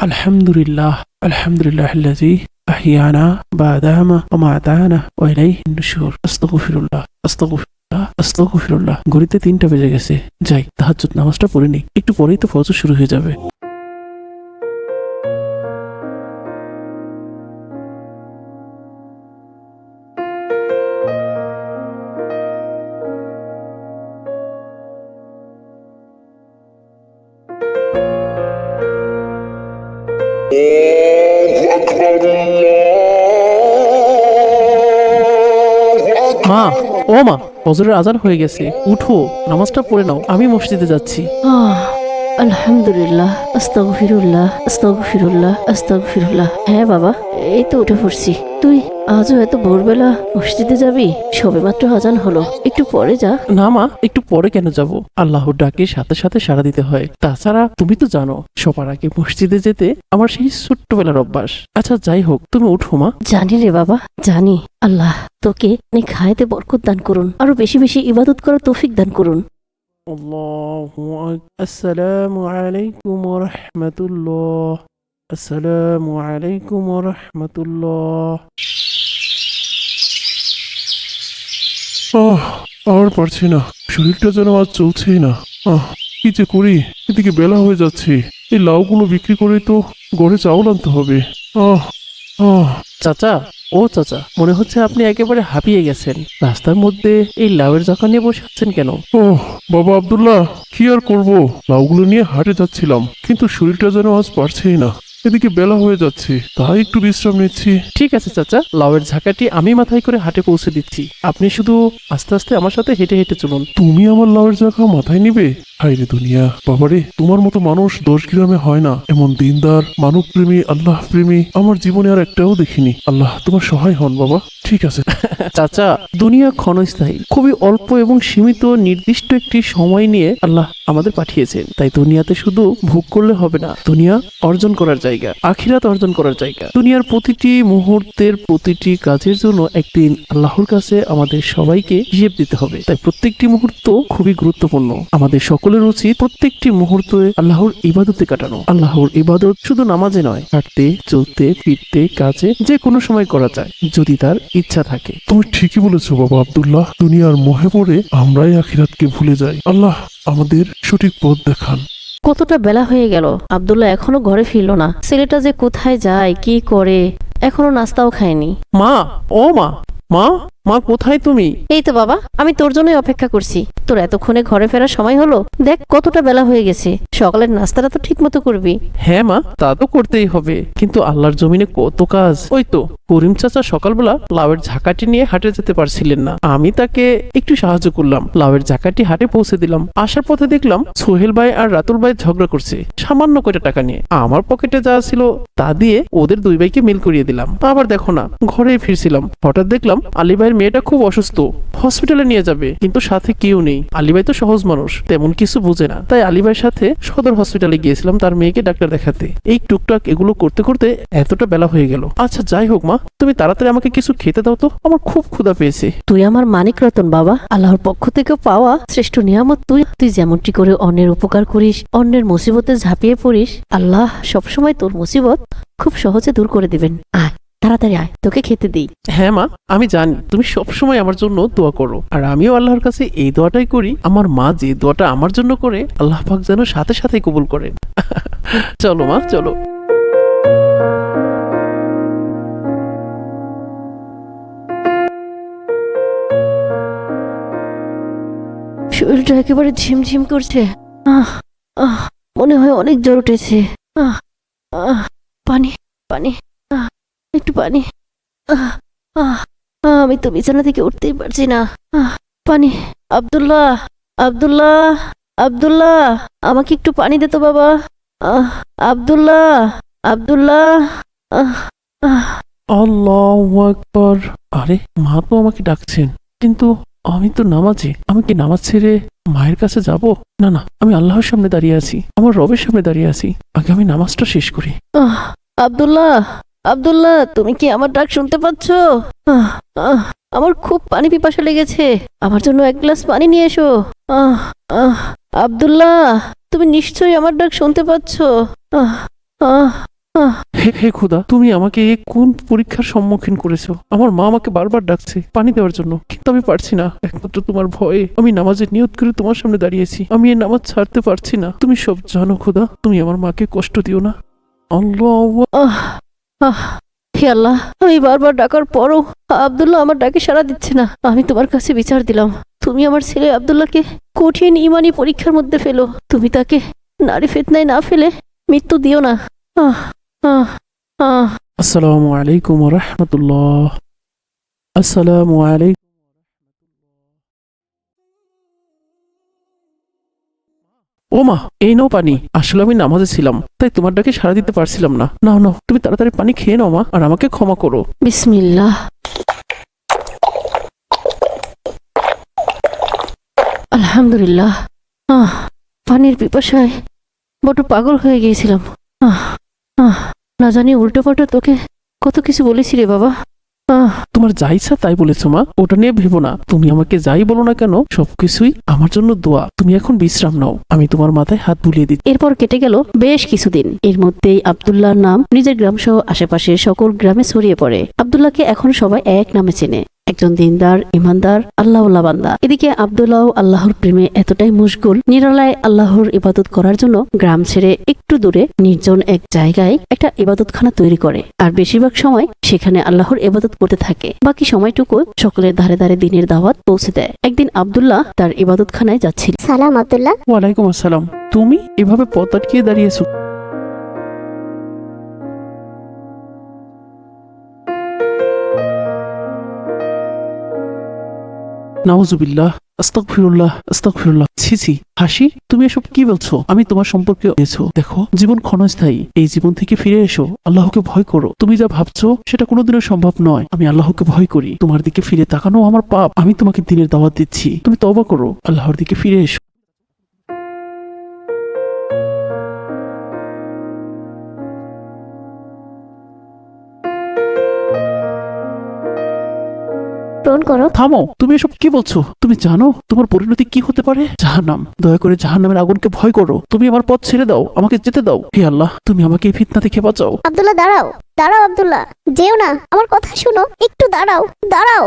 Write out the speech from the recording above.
আলহামদুলিল্লাহ আলহামদুলিল্লাহিল্লাযী আহইয়ানা বা'দামা ওয়া মাতানা ওয়া ইলাইহিন নুশুর। আস্তাগফিরুল্লাহ আস্তাগফিরুল্লাহ আস্তাগফিরুল্লাহ। ঘড়িতে ৩টা বেজে গেছে। যাই তাহাজ্জুদ নামাজটা পড়ে নিই, একটু পরেই তো ফজর শুরু হয়ে যাবে। মা, ও মা, ফজরের আজান হয়ে গেছে, উঠো, নামাজটা পড়ে নাও, আমি মসজিদে যাচ্ছি। আলহামদুলিল্লাহ, আস্তাগফিরুল্লাহ আস্তাগফিরুল্লাহ আস্তাগফিরুল্লাহ। হ্যাঁ বাবা, এই তো উঠে পড়ছি। তুই আজও এত ভোরবেলা মসজিদে যাবি? সবেমাত্র আজান হলো, একটু পরে যা। না মা, একটু পরে কেন যাব? আল্লাহর ডাকে সাথে সাথে সাড়া দিতে হয়। তাছাড়া তুমি তো জানো, সবার আগে মসজিদে যেতে আমার সেই ছোট্টবেলার অভ্যাস। আচ্ছা যাই হোক, তুমি উঠো মা। জানি রে বাবা, জানি। আল্লাহ তোকে খায়েতে বরকত দান করুন, আরো বেশি বেশি ইবাদত করার তৌফিক দান করুন। আসসালামু আলাইকুম ওয়া রাহমাতুল্লাহ। আসসালামু আলাইকুম ওয়া রাহমাতুল্লাহ। আর পারছি না, শরীরটা যেন আজ চলছেই না। কি যে করি, এদিকে বেলা হয়ে যাচ্ছে। এই লাউগুলো বিক্রি করে তো ঘরে চাউল আনতে হবে। আহ আহ চাচা, ও চাচা, মনে হচ্ছে আপনি একেবারে হাঁপিয়ে গেছেন। রাস্তার মধ্যে এই লাউয়ের ঝাঁকা নিয়ে বসে আছেন কেন? বাবা আব্দুল্লাহ, কি আর করব, লাউগুলো নিয়ে হাটে যাচ্ছিলাম, কিন্তু শরীরটা যেন আজ পারছেই না। এদিকে বেলা হয়ে যাচ্ছে, তাই একটু বিশ্রাম নিচ্ছি। ঠিক আছে চাচা, লাউয়ের ঝাঁকাটি আমি মাথায় করে হাটে পৌঁছে দিচ্ছি। আপনি শুধু আস্তে আস্তে আমার সাথে হেঁটে হেঁটে চলুন। তুমি আমার লাউয়ের জায়গা মাথায় নিবে? হায়রে দুনিয়া, বাবারে, তোমার মতো মানুষ 10 গ্রামে হয় না। এমন দিনদার, মানব প্রেমী, আল্লাহ প্রেমী আমার জীবনে আর একটাও দেখিনি। আল্লাহ তোমার সহায় হন বাবা। ঠিক আছে চাচা, দুনিয়া ক্ষণস্থায়ী, খুবই অল্প এবং সীমিত নির্দিষ্ট একটি সময় নিয়ে আল্লাহ আমাদের পাঠিয়েছেন। তাই দুনিয়াতে শুধু ভোগ করলে হবে না, দুনিয়া অর্জন করার জায়গা, আখিরাত অর্জন করার জায়গা। দুনিয়ার প্রতিটি মুহূর্তের প্রতিটি কাজের জন্য একদিন আল্লাহর কাছে আমাদের সবাইকে হিসেব দিতে হবে। তাই প্রত্যেকটি মুহূর্ত খুবই গুরুত্বপূর্ণ। আমাদের সকলের উচিত প্রত্যেকটি মুহূর্তে আল্লাহর ইবাদতে কাটানো। আল্লাহর ইবাদত শুধু নামাজে নয়, হাঁটতে, চলতে, ফিরতে, কাজে, যে কোনো সময় করা যায় যদি তার ইচ্ছা থাকে। তুমি ঠিকই বলেছো বাবা আব্দুল্লাহ, দুনিয়ার মোহে পড়ে আমরাই আখিরাতকে ভুলে যাই। আল্লাহ আমাদের সঠিক পথ দেখান। কতটা বেলা হয়ে গেল, আব্দুল্লাহ এখনো ঘরে ফিরলো না। ছেলেটা যে কোথায় যায়, কি করে, এখনো নাস্তাও খায়নি। মা, ও মা, মা, মা কোথায় তুমি? এই তো বাবা, আমি তোর জন্যই অপেক্ষা করছি। তোর এতক্ষণে ঘরে ফেরার সময় হলো? দেখ কতটা বেলা হয়ে গেছে, সকালের নাস্তাটা তো ঠিক মতো করবি। হ্যাঁ মা, তা তো করতেই হবে, কিন্তু আল্লাহর জমিনে কত কাজ। ওই তো করিম চাচা সকালবেলা লাউয়ের ঝাঁকাটি নিয়ে হাটে যেতে পারছিলেন না, আমি তাকে একটু সাহায্য করলাম। লাউয়ের ঝাঁকাটি হাটে পৌঁছে দিলাম। আসার পথে দেখলাম সোহেল ভাই আর রাতুল ভাই ঝগড়া করছে সামান্য কয়টা টাকা নিয়ে। আমার পকেটে যা ছিল তা দিয়ে ওদের দুই ভাইকে মিল করিয়ে দিলাম। আবার দেখো না, ঘরে ফিরছিলাম, হঠাৎ দেখলাম আলী ভাইয়ের মেয়েটা খুব অসুস্থ, হসপিটালে নিয়ে যাবে, কিন্তু সাথে কেউ নেই। আলী ভাই তো সহজ মানুষ, তেমন কিছু বুঝে না, তাই আলী ভাইয়ের সাথে সদর হসপিটালে গিয়েছিলাম তার মেয়েকে ডাক্তার দেখাতে। এই টুকটাক এগুলো করতে করতে এতটা বেলা হয়ে গেল। আচ্ছা যাই হোক মা, তুমি তাড়াতাড়ি আমাকে কিছু খেতে দাও তো, আমার খুব ক্ষুধা পেয়েছে। তুই আমার মানিক রতন বাবা, আল্লাহর পক্ষ থেকে পাওয়া শ্রেষ্ঠ নিয়ামত তুই। তুই যেমনটি করে অন্যের উপকার করিস, অন্যের মুসিবতে ঝাঁপিয়ে পড়িস, আল্লাহ সবসময় তোর মুসিবত খুব সহজে দূর করে দিবেন। আয় তাড়াতাড়ি আয়, তোকে খেতে দিই। হ্যাঁ মা, আমি জানি তুমি সবসময় আমার জন্য দোয়া করো, আর আমিও আল্লাহর কাছে এই দোয়াটাই করি, আমার মা যে দোয়াটা আমার জন্য করে আল্লাহ পাক যেন সাথে সাথে কবুল করেন। চলো মা, চলো। শরীরটা একেবারে ঝিমঝিম করছে। আহ আহ মনে হয় অনেক জ্বর উঠেছে। আহ আহ পানি পানি, একটু পানি। আহ আহ আমি তো বিছানা থেকে উঠতেই পারছি না। পানি। আব্দুল্লাহ, আব্দুল্লাহ, আব্দুল্লাহ, আমাকে একটু পানি দে তো বাবা। আব্দুল্লাহ, আব্দুল্লাহ। আল্লাহু আকবার। আরে মা তো আমাকে ডাকছেন, কিন্তু আমি তো নামাজে। আমি কি নামাজ ছেড়ে মায়ের কাছে যাব? না না, আমি আল্লাহর সামনে দাঁড়িয়ে আছি, আমার রবের সামনে দাঁড়িয়ে আছি। আগে আমি নামাজটা শেষ করি। আব্দুল্লাহ, আব্দুল্লাহ, তুমি কি আমার ডাক শুনতে পাচ্ছ? আমার খুব পানি পিপাসা লেগেছে, আমার জন্য এক গ্লাস পানি নিয়ে এসো। আব্দুল্লাহ, তুমি নিশ্চয়ই আমার ডাক শুনতে পাচ্ছ? আহ আহ হে হে খোদা, তুমি আমাকে এ কোন পরীক্ষার সম্মুখীন করেছো? আমার মা আমাকে বারবার ডাকছে পানি দেওয়ার জন্য, কিন্তু আমি পারছি না। একমাত্র তোমার ভয়ে আমি নামাজের নিয়ত করে তোমার সামনে দাঁড়িয়েছি। আমি এই নামাজ ছাড়তে পারছি না। তুমি সব জানো খোদা, তুমি আমার মাকে কষ্ট দিও না। আল্লাহ। আহ আহ হে আল্লাহ, আমি বারবার ডাকার পরও আব্দুল্লাহ আমার ডাকে সাড়া দিচ্ছে না। আমি তোমার কাছে বিচার দিলাম, তুমি আমার ছেলে আব্দুল্লাহকে কঠিন ইমানি পরীক্ষার মধ্যে ফেলো। তুমি তাকে নারী ফিতনায় না ফেলে মৃত্যু দিও না। আহ আহ আহ আসসালামু আলাইকুম ওয়া রাহমাতুল্লাহ। আসসালামু আলাইকুম। ও মা, এই নাও পানি। আসলে আমি নামাজে ছিলাম, তাই তোমার ডাকে সাড়া দিতে পারছিলাম না। নাও নাও, তুমি তাড়াতাড়ি পানি খেয়ে নাও মা, আর আমাকে ক্ষমা করো। বিসমিল্লাহ। আলহামদুলিল্লাহ। পানির পিপাসায় বড় পাগল হয়ে গিয়েছিলাম। আহ আহ না জানি উল্টো পাল্টা তোকে কত কিছু বলেছি রে বাবা। তোমার যা ইচ্ছা তাই বলেছো মা, ওটা নিয়ে ভেবো না। তুমি আমাকে যাই বলো না কেন, সবকিছুই আমার জন্য দোয়া। তুমি এখন বিশ্রাম নাও, আমি তোমার মাথায় হাত বুলিয়ে দিচ্ছি। এরপর কেটে গেল বেশ কিছুদিন। এর মধ্যেই আব্দুল্লাহর নাম নিজের গ্রাম সহ আশেপাশের সকল গ্রামে ছড়িয়ে পড়ে। আব্দুল্লাহকে এখন সবাই এক নামে চেনে, একজন দিনদার, ইমানদার, আল্লাহওয়ালা বান্দা। এদিকে আব্দুল্লাহ আল্লাহর প্রেমে এতটাই মশগুল, নিরালায় আল্লাহর ইবাদত করার জন্য গ্রাম ছেড়ে একটু দূরে নির্জন এক জায়গায় একটা ইবাদতখানা তৈরি করে, আর বেশিরভাগ সময় সেখানে আল্লাহর ইবাদত করতে থাকে। বাকি সময়টুকু সকলের ধারে ধারে দিনের দাওয়াত পৌঁছে দেয়। একদিন আব্দুল্লাহ তার ইবাদতখানায় যাচ্ছিল। সালাম আব্দুল্লাহ। ওয়ালাইকুম আসসালাম। তুমি এভাবে পথ আটকিয়ে দাঁড়িয়েছো? নাউজুবিল্লাহ, আস্তাগফিরুল্লাহ, আস্তাগফিরুল্লাহ। ছি ছি, হাসি, তুমি এসব কি বলছো? আমি তোমার সম্পর্কে এসো। দেখো, জীবন ক্ষণস্থায়ী। এই জীবন থেকে ফিরে এসো, আল্লাহকে ভয় করো। তুমি যা ভাবছো সেটা কোনোদিনও সম্ভব নয়। আমি আল্লাহকে ভয় করি। তোমার দিকে ফিরে তাকানো আমার পাপ। আমি তোমাকে দিনের দাওয়াত দিচ্ছি, তুমি তওবা করো, আল্লাহর দিকে ফিরে এসো। গ্রহণ করো। থামো, তুমি এসব কি বলছো? তুমি জানো তোমার পরিণতি কি হতে পারে? জাহান্নাম। দয়া করে জাহান্নামের আগুনকে ভয় করো। তুমি আমার পথ ছেড়ে দাও, আমাকে যেতে দাও। হে আল্লাহ, তুমি আমাকে এই ফিতনা থেকে বাঁচাও। আব্দুল্লাহ দাঁড়াও, দাঁড়াও আব্দুল্লাহ, যেও না, আমার কথা শুনো, একটু দাঁড়াও, দাঁড়াও।